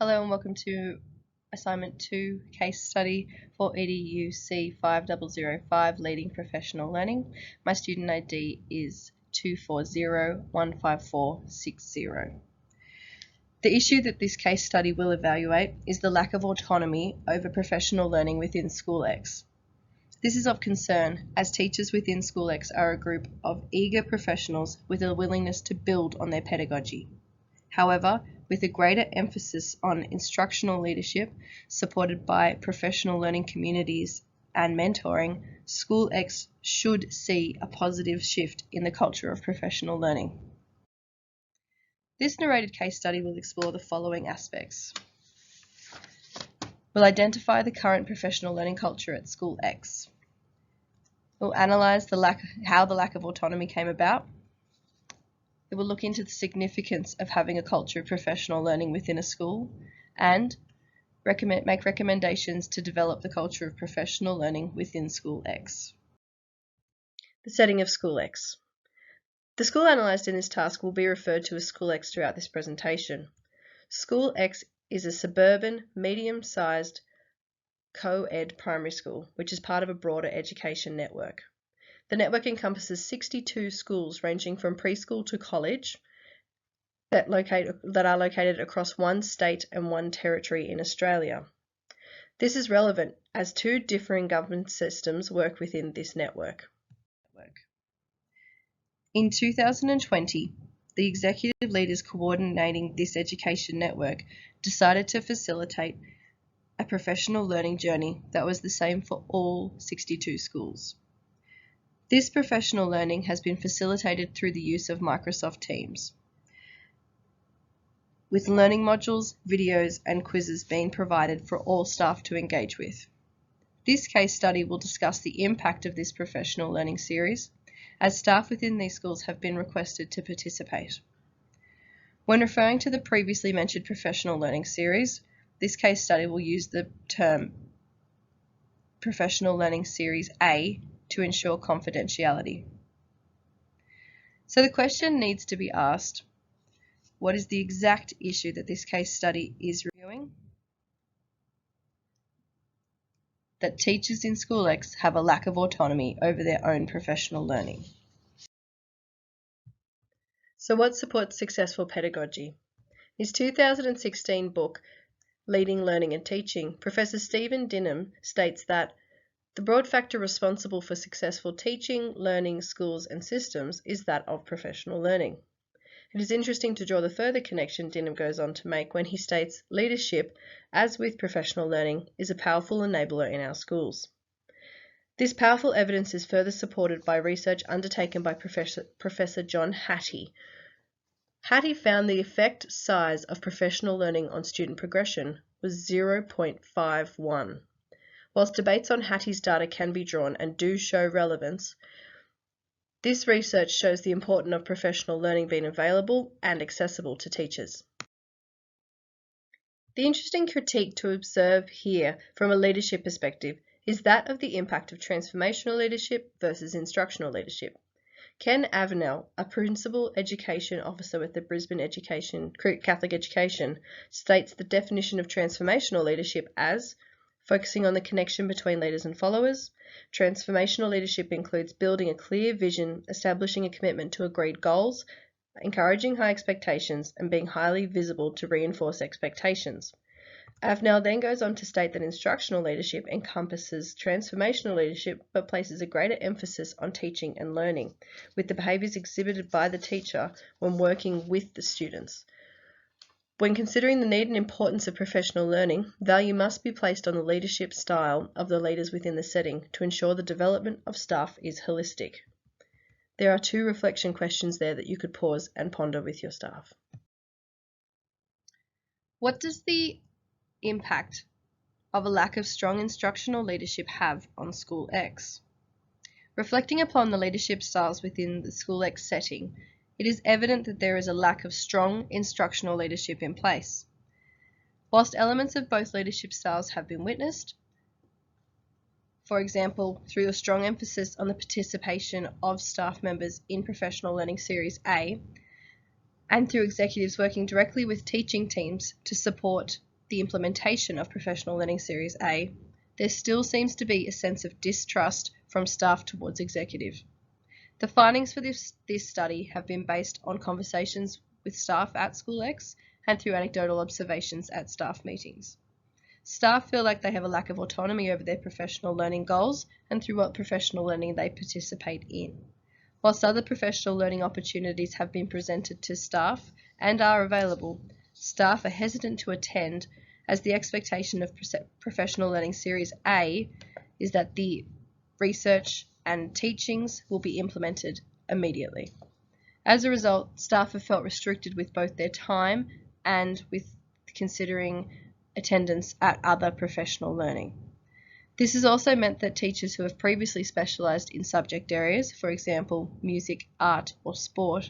Hello and welcome to Assignment 2 Case Study for EDUC5005 Leading Professional Learning. My student ID is 240154660. The issue that this case study will evaluate is the lack of autonomy over professional learning within School X. This is of concern as teachers within School X are a group of eager professionals with a willingness to build on their pedagogy. However, with a greater emphasis on instructional leadership supported by professional learning communities and mentoring, School X should see a positive shift in the culture of professional learning. This narrated case study will explore the following aspects. We'll identify the current professional learning culture at School X. We'll analyse how the lack of autonomy came about. It will look into the significance of having a culture of professional learning within a school and make recommendations to develop the culture of professional learning within School X. The setting of School X. The school analysed in this task will be referred to as School X throughout this presentation. School X is a suburban, medium-sized co-ed primary school, which is part of a broader education network. The network encompasses 62 schools ranging from preschool to college that are located across one state and one territory in Australia. This is relevant as two differing government systems work within this network. In 2020, the executive leaders coordinating this education network decided to facilitate a professional learning journey that was the same for all 62 schools. This professional learning has been facilitated through the use of Microsoft Teams, with learning modules, videos, and quizzes being provided for all staff to engage with. This case study will discuss the impact of this professional learning series, as staff within these schools have been requested to participate. When referring to the previously mentioned professional learning series, this case study will use the term Professional Learning Series A to ensure confidentiality. So the question needs to be asked, what is the exact issue that this case study is reviewing? That teachers in School X have a lack of autonomy over their own professional learning. So what supports successful pedagogy? In his 2016 book, Leading Learning and Teaching, Professor Stephen Dinham states that the broad factor responsible for successful teaching, learning, schools and systems is that of professional learning. It is interesting to draw the further connection Dinham goes on to make when he states leadership, as with professional learning, is a powerful enabler in our schools. This powerful evidence is further supported by research undertaken by Professor John Hattie. Hattie found the effect size of professional learning on student progression was 0.51. Whilst debates on Hattie's data can be drawn and do show relevance, this research shows the importance of professional learning being available and accessible to teachers. The interesting critique to observe here from a leadership perspective is that of the impact of transformational leadership versus instructional leadership. Ken Avenell, a Principal Education Officer with the Brisbane Catholic Education, states the definition of transformational leadership as focusing on the connection between leaders and followers. Transformational leadership includes building a clear vision, establishing a commitment to agreed goals, encouraging high expectations, and being highly visible to reinforce expectations. Avenell then goes on to state that instructional leadership encompasses transformational leadership but places a greater emphasis on teaching and learning, with the behaviours exhibited by the teacher when working with the students. When considering the need and importance of professional learning, value must be placed on the leadership style of the leaders within the setting to ensure the development of staff is holistic. There are two reflection questions there that you could pause and ponder with your staff. What does the impact of a lack of strong instructional leadership have on School X? Reflecting upon the leadership styles within the School X setting, it is evident that there is a lack of strong instructional leadership in place. Whilst elements of both leadership styles have been witnessed, for example, through a strong emphasis on the participation of staff members in Professional Learning Series A, and through executives working directly with teaching teams to support the implementation of Professional Learning Series A, there still seems to be a sense of distrust from staff towards executive. The findings for this study have been based on conversations with staff at School X and through anecdotal observations at staff meetings. Staff feel like they have a lack of autonomy over their professional learning goals and through what professional learning they participate in. Whilst other professional learning opportunities have been presented to staff and are available, staff are hesitant to attend as the expectation of Professional Learning Series A is that the research and teachings will be implemented immediately. As a result, staff have felt restricted with both their time and with considering attendance at other professional learning. This has also meant that teachers who have previously specialised in subject areas, for example, music, art, or sport,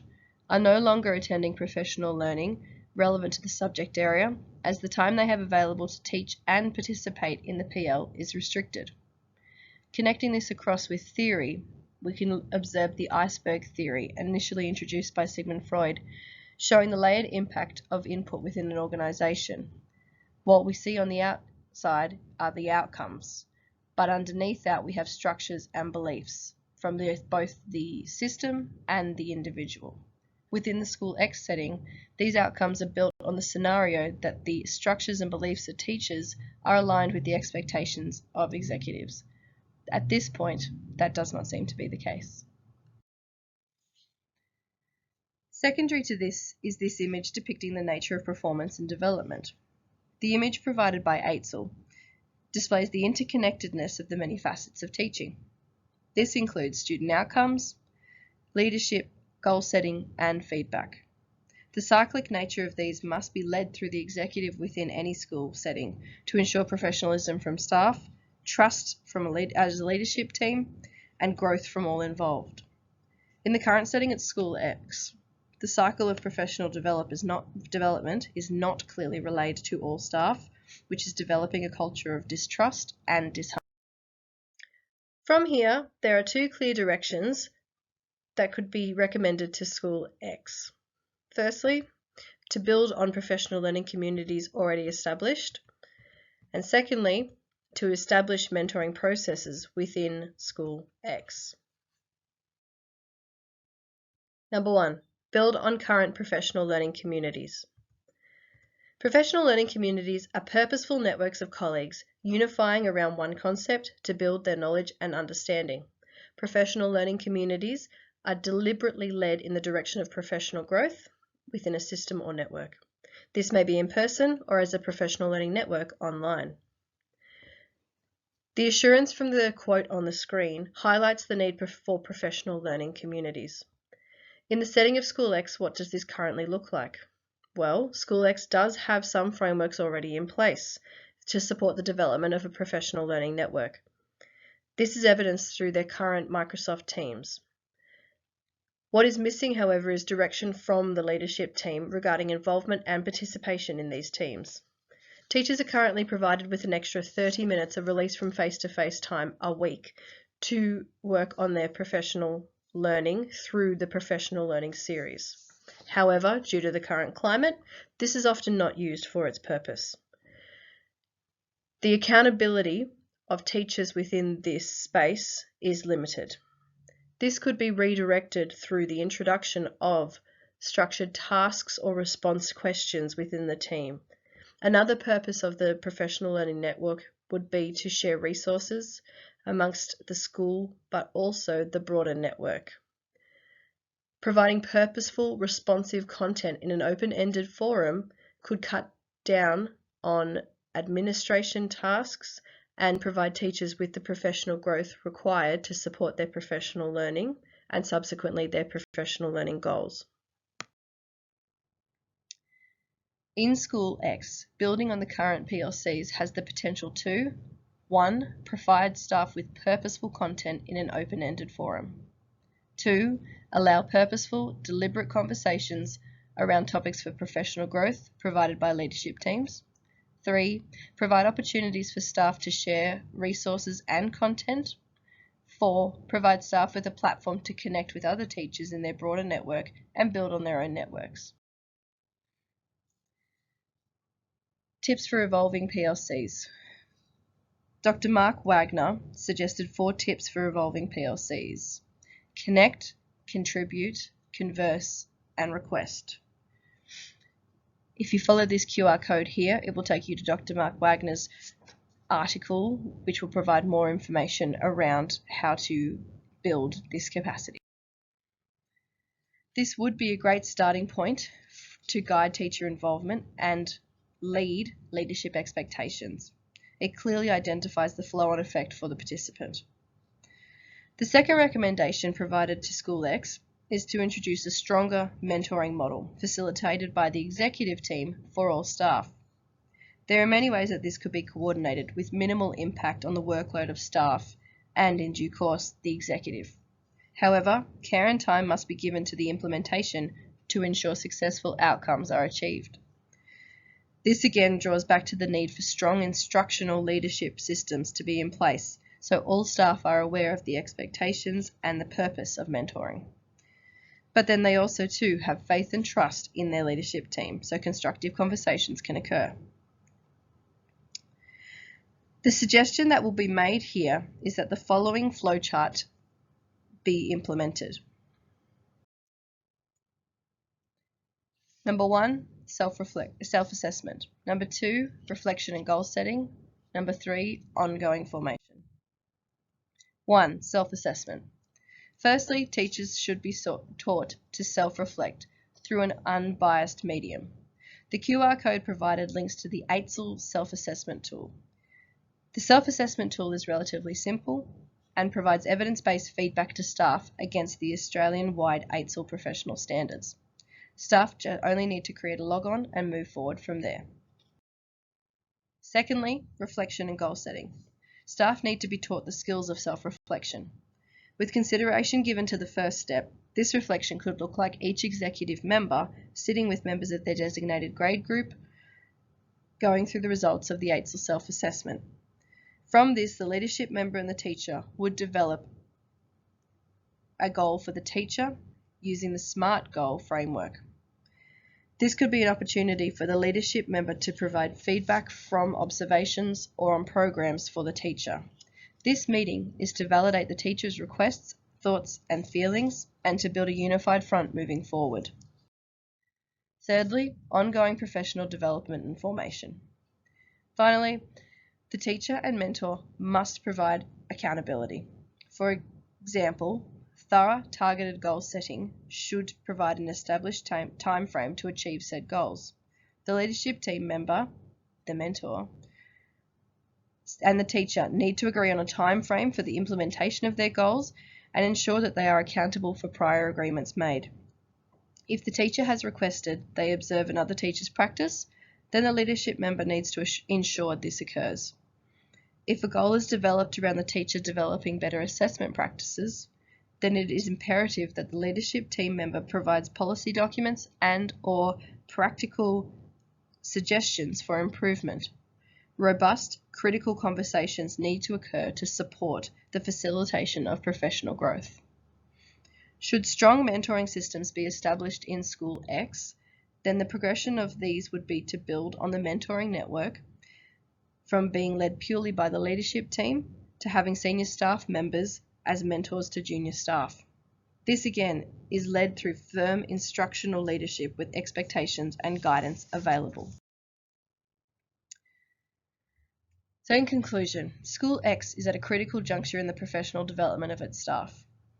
are no longer attending professional learning relevant to the subject area, as the time they have available to teach and participate in the PL is restricted. Connecting this across with theory, we can observe the iceberg theory, initially introduced by Sigmund Freud, showing the layered impact of input within an organisation. What we see on the outside are the outcomes, but underneath that we have structures and beliefs from both the system and the individual. Within the School X setting, these outcomes are built on the scenario that the structures and beliefs of teachers are aligned with the expectations of executives. At this point, that does not seem to be the case. Secondary to this is this image depicting the nature of performance and development. The image provided by Eitzel displays the interconnectedness of the many facets of teaching. This includes student outcomes, leadership, goal setting, and feedback. The cyclic nature of these must be led through the executive within any school setting to ensure professionalism from staff, trust from as a leadership team, and growth from all involved. In the current setting at School X, the cycle of professional development is not clearly relayed to all staff, which is developing a culture of distrust and disharmony. From here, there are two clear directions that could be recommended to School X. Firstly, to build on professional learning communities already established, and secondly, to establish mentoring processes within School X. Number 1. Build on current professional learning communities. Professional learning communities are purposeful networks of colleagues unifying around one concept to build their knowledge and understanding. Professional learning communities are deliberately led in the direction of professional growth within a system or network. This may be in person or as a professional learning network online. The assurance from the quote on the screen highlights the need for professional learning communities. In the setting of School X, what does this currently look like? Well, School X does have some frameworks already in place to support the development of a professional learning network. This is evidenced through their current Microsoft Teams. What is missing, however, is direction from the leadership team regarding involvement and participation in these teams. Teachers are currently provided with an extra 30 minutes of release from face-to-face time a week to work on their professional learning through the Professional Learning Series. However, due to the current climate, this is often not used for its purpose. The accountability of teachers within this space is limited. This could be redirected through the introduction of structured tasks or response questions within the team. Another purpose of the Professional Learning Network would be to share resources amongst the school, but also the broader network. Providing purposeful, responsive content in an open-ended forum could cut down on administration tasks and provide teachers with the professional growth required to support their professional learning and subsequently their professional learning goals. In School X, building on the current PLCs has the potential to 1. Provide staff with purposeful content in an open-ended forum. 2. Allow purposeful, deliberate conversations around topics for professional growth provided by leadership teams. 3. Provide opportunities for staff to share resources and content. 4. Provide staff with a platform to connect with other teachers in their broader network and build on their own networks. Tips for evolving PLCs. Dr. Mark Wagner suggested 4 tips for evolving PLCs. Connect, contribute, converse, and request. If you follow this QR code here, it will take you to Dr. Mark Wagner's article, which will provide more information around how to build this capacity. This would be a great starting point to guide teacher involvement and leadership expectations. It clearly identifies the flow-on effect for the participant. The second recommendation provided to School X is to introduce a stronger mentoring model facilitated by the executive team for all staff. There are many ways that this could be coordinated with minimal impact on the workload of staff and, in due course, the executive. However, care and time must be given to the implementation to ensure successful outcomes are achieved. This again draws back to the need for strong instructional leadership systems to be in place so all staff are aware of the expectations and the purpose of mentoring. But then they also too have faith and trust in their leadership team so constructive conversations can occur. The suggestion that will be made here is that the following flowchart be implemented. Number 1, self-assessment. Number 2, reflection and goal setting. Number 3, ongoing formation. 1, self-assessment. Firstly, teachers should be taught to self-reflect through an unbiased medium. The QR code provided links to the AITSL self-assessment tool. The self-assessment tool is relatively simple and provides evidence-based feedback to staff against the Australian-wide AITSL professional standards. Staff only need to create a log-on and move forward from there. Secondly, reflection and goal setting. Staff need to be taught the skills of self-reflection. With consideration given to the first step, this reflection could look like each executive member sitting with members of their designated grade group, going through the results of the AITSL self-assessment. From this, the leadership member and the teacher would develop a goal for the teacher using the SMART goal framework. This could be an opportunity for the leadership member to provide feedback from observations or on programs for the teacher. This meeting is to validate the teacher's requests, thoughts, and feelings, and to build a unified front moving forward. Thirdly, ongoing professional development and formation. Finally, the teacher and mentor must provide accountability. For example, thorough targeted goal setting should provide an established time frame to achieve said goals. The leadership team member, the mentor, and the teacher need to agree on a time frame for the implementation of their goals and ensure that they are accountable for prior agreements made. If the teacher has requested they observe another teacher's practice, then the leadership member needs to ensure this occurs. If a goal is developed around the teacher developing better assessment practices, then it is imperative that the leadership team member provides policy documents and/or practical suggestions for improvement. Robust, critical conversations need to occur to support the facilitation of professional growth. Should strong mentoring systems be established in School X, then the progression of these would be to build on the mentoring network from being led purely by the leadership team to having senior staff members as mentors to junior staff. This again is led through firm instructional leadership with expectations and guidance available. So in conclusion, School X is at a critical juncture in the professional development of its staff.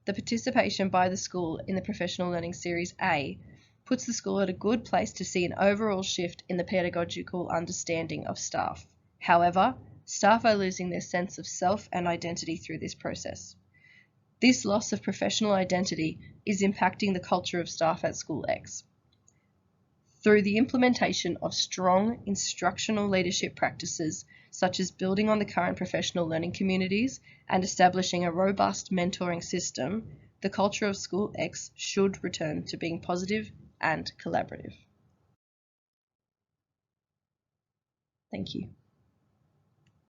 The participation by the school in the Professional Learning Series A puts the school at a good place to see an overall shift in the pedagogical understanding of staff. However, staff are losing their sense of self and identity through this process. This loss of professional identity is impacting the culture of staff at School X. Through the implementation of strong instructional leadership practices, such as building on the current professional learning communities and establishing a robust mentoring system, the culture of School X should return to being positive and collaborative. Thank you.